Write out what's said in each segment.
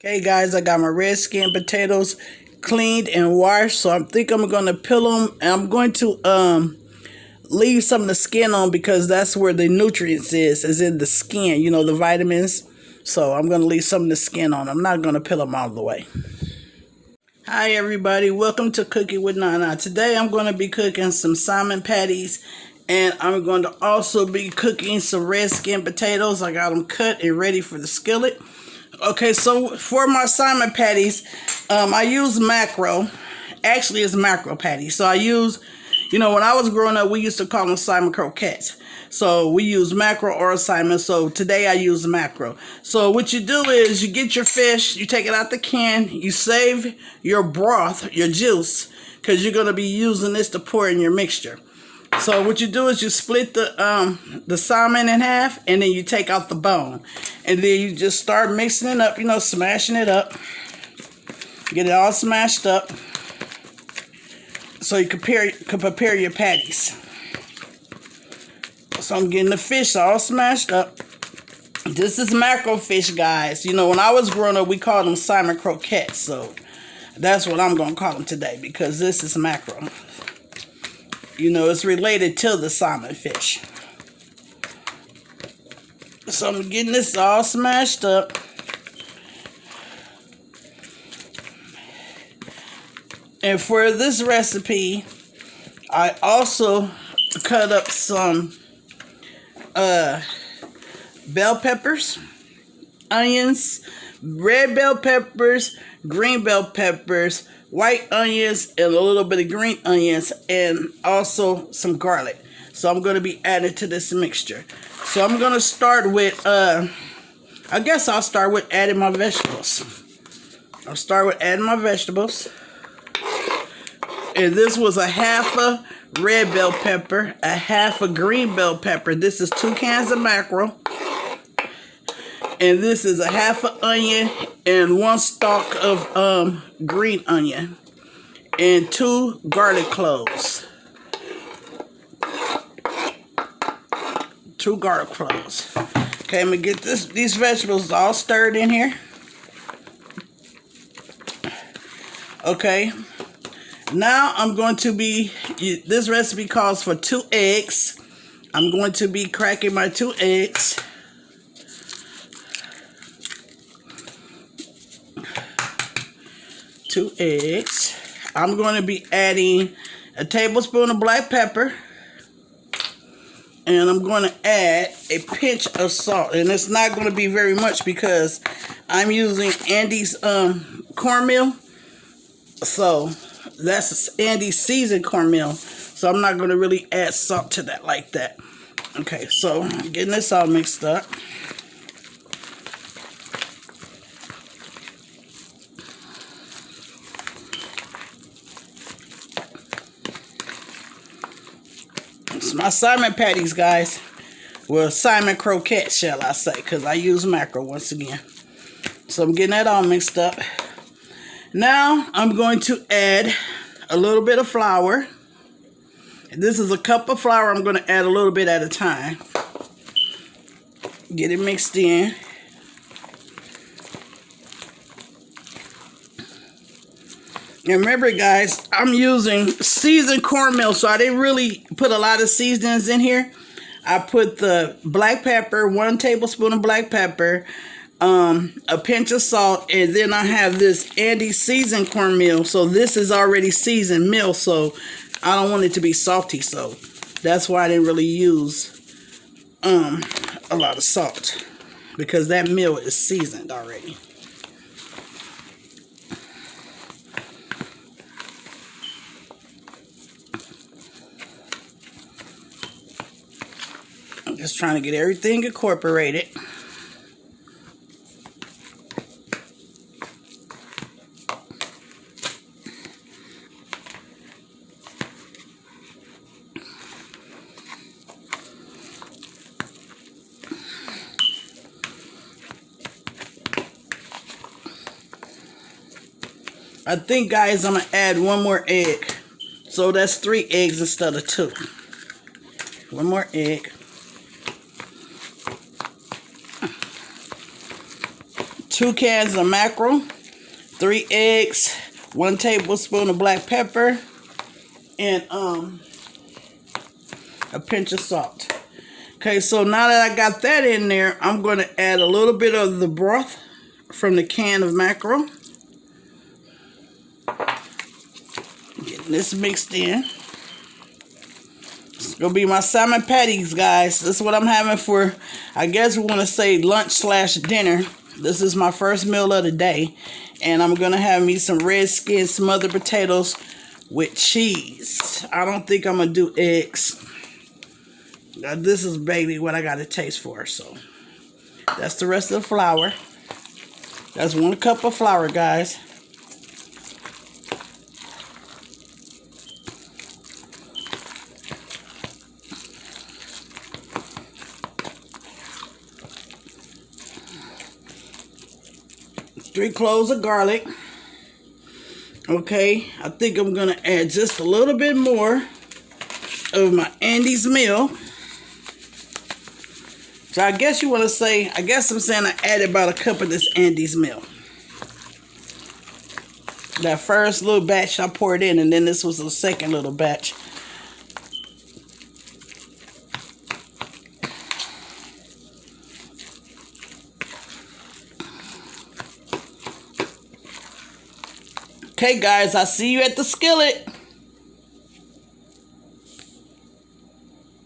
Okay, guys, I got my red skin potatoes cleaned and washed, so I think I'm going to peel them, and I'm going to leave some of the skin on because that's where the nutrients is in the skin, you know, the vitamins. So I'm going to leave some of the skin on. I'm not going to peel them all the way. Hi, everybody. Welcome to Cooking with Nana. Today I'm going to be cooking some salmon patties, and I'm going to also be cooking some red skin potatoes. I got them cut and ready for the skillet. Okay, so for my salmon patties, I use mackerel. Actually, it's mackerel patties. So I use, you know, when I was growing up, we used to call them salmon croquettes. So we use mackerel or salmon. So today I use mackerel. So what you do is you get your fish, you take it out the can, you save your broth, your juice, because you're going to be using this to pour in your mixture. So what you do is you split the salmon in half, and then you take out the bone. And then you just start mixing it up, you know, smashing it up. Get it all smashed up so you can prepare your patties. So I'm getting the fish all smashed up. This is mackerel fish, guys. You know, when I was growing up, we called them salmon croquettes. So that's what I'm going to call them today, because this is mackerel. You know, it's related to the salmon fish. So I'm getting this all smashed up. And for this recipe, I also cut up some bell peppers, onions, red bell peppers, green bell peppers, white onions, and a little bit of green onions, and also some garlic. So I'm going to be adding to this mixture. So I'm going to start with, I guess I'll start with adding my vegetables. I'll start with adding my vegetables. And this was a half a red bell pepper, a half a green bell pepper. This is 2 cans of mackerel. And this is a half an onion and 1 stalk of green onion and 2 garlic cloves. 2 garlic cloves. Okay, I'm gonna get these vegetables all stirred in here. Okay. Now I'm going to be, this recipe calls for 2 eggs. I'm going to be cracking my 2 eggs. Two eggs. I'm going to be adding a tablespoon of black pepper, and I'm going to add a pinch of salt. And it's not going to be very much because I'm using Andy's cornmeal. So that's Andy's seasoned cornmeal. So I'm not going to really add salt to that like that. Okay, so I'm getting this all mixed up. It's my salmon patties, guys. Well, salmon croquettes, shall I say, because I use mackerel once again. So I'm getting that all mixed up. Now I'm going to add a little bit of flour. This is a cup of flour. I'm going to add a little bit at a time. Get it mixed in. And remember, guys, I'm using seasoned cornmeal, so I didn't really put a lot of seasonings in here. I put the black pepper, 1 tablespoon of black pepper, a pinch of salt, and then I have this Andy seasoned cornmeal. So this is already seasoned meal, so I don't want it to be salty. So that's why I didn't really use a lot of salt, because that meal is seasoned already. Just trying to get everything incorporated. I think, guys, I'm going to add 1 more egg. So that's 3 eggs instead of 2. 1 more egg. 2 cans of mackerel, 3 eggs, 1 tablespoon of black pepper, and a pinch of salt. Okay, so now that I got that in there, I'm going to add a little bit of the broth from the can of mackerel. Getting this mixed in. It's going to be my salmon patties, guys. This is what I'm having for, I guess we want to say lunch/dinner. This is my first meal of the day. And I'm going to have me some red skin smothered potatoes with cheese. I don't think I'm going to do eggs. This is basically what I got to taste for. So that's the rest of the flour. That's 1 cup of flour, guys. Three cloves of garlic. Okay, I think I'm going to add just a little bit more of my Andy's meal. So I guess you want to say, I guess I'm saying I added about a cup of this Andy's meal. That first little batch I poured in, and then this was the second little batch. Okay, guys, I'll see you at the skillet.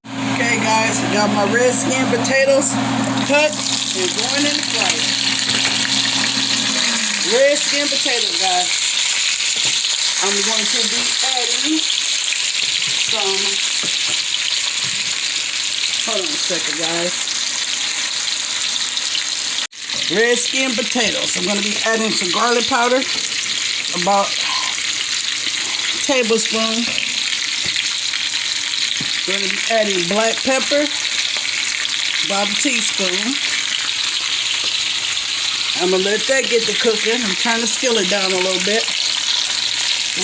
Okay, guys, I got my red skin potatoes cut and going in the fryer. Red skin potatoes, guys. I'm going to be adding some, hold on a second, guys. Red skin potatoes. I'm going to be adding some garlic powder, about a tablespoon. Going to be adding black pepper, about a teaspoon. I'm going to let that get to cooking. I'm turning the skillet down a little bit.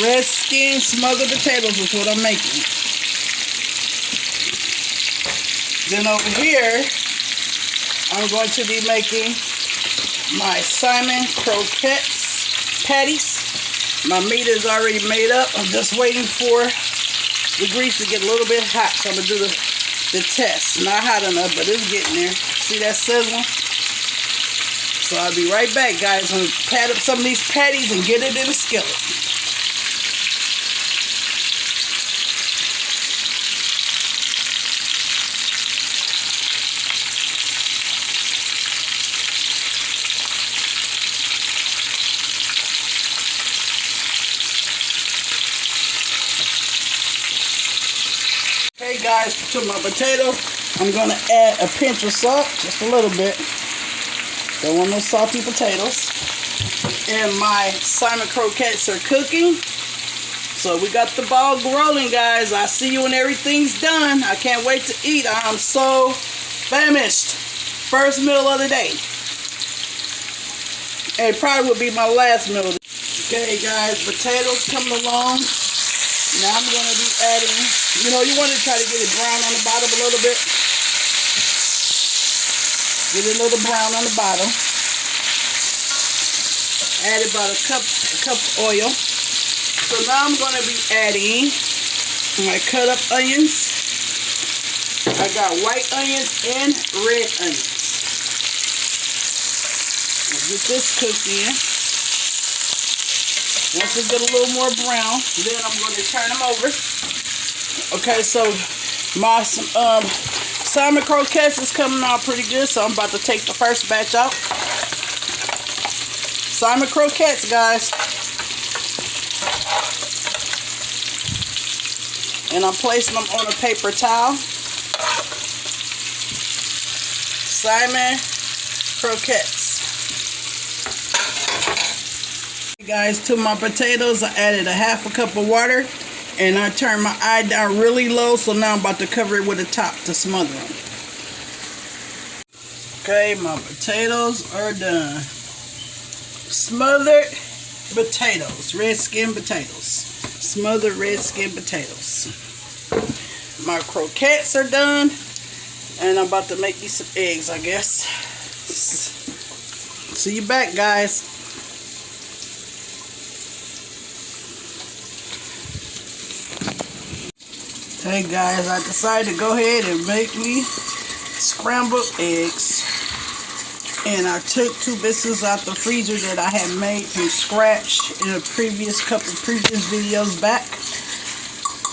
Red skin smothered potatoes is what I'm making. Then over here, I'm going to be making my Salmon croquettes patties. My meat is already made up. I'm just waiting for the grease to get a little bit hot. So I'm going to do the test. Not hot enough, but it's getting there. See that sizzling? So I'll be right back, guys. I'm going to pat up some of these patties and get it in the skillet. Okay, guys, to my potato, I'm going to add a pinch of salt, just a little bit. Don't want no salty potatoes. And my salmon croquettes are cooking. So we got the ball rolling, guys. I'll see you when everything's done. I can't wait to eat. I'm so famished. First meal of the day. And it probably will be my last meal. Okay, guys, potatoes coming along. Now I'm going to be adding, you know, you want to try to get it brown on the bottom a little bit. Get it a little brown on the bottom. Add about a cup of oil. So now I'm going to be adding my cut up onions. I got white onions and red onions. I'll get this cooked in. Once it get a little more brown, then I'm going to turn them over. Okay, so my salmon croquettes is coming out pretty good, so I'm about to take the first batch out. Salmon croquettes, guys. And I'm placing them on a paper towel. Salmon croquettes. Guys, to my potatoes, I added a half a cup of water, and I turned my eye down really low, so now I'm about to cover it with a top to smother them. Okay, my potatoes are done. Smothered potatoes, red skin potatoes. Smothered red skin potatoes. My croquettes are done, and I'm about to make me some eggs, I guess. See you back, guys. Hey guys, I decided to go ahead and make me scrambled eggs. And I took 2 biscuits out the freezer that I had made from scratch in a couple previous videos back.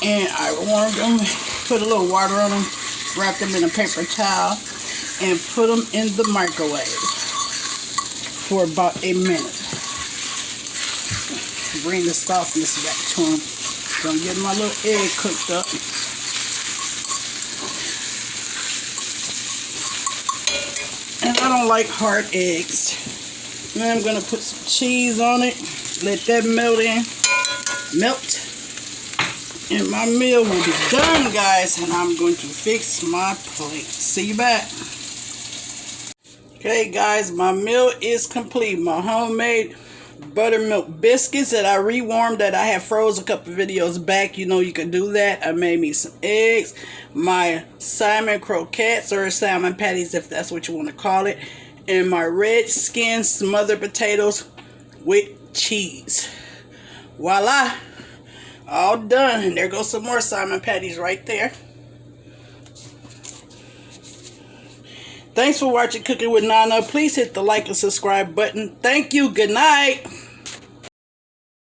And I warmed them, put a little water on them, wrapped them in a paper towel, and put them in the microwave for about a minute. Bring the softness back to them. So I'm getting my little egg cooked up. And I don't like hard eggs. Now I'm going to put some cheese on it. Let that melt. And my meal will be done, guys. And I'm going to fix my plate. See you back. Okay, guys. My meal is complete. My homemade buttermilk biscuits that I rewarmed that I had froze a couple videos back. You know you can do that. I made me some eggs. My salmon croquettes or salmon patties, if that's what you want to call it. And my red skin smothered potatoes with cheese. Voila. All done. And there goes some more salmon patties right there. Thanks for watching Cooking with Nana. Please hit the like and subscribe button. Thank you. Good night.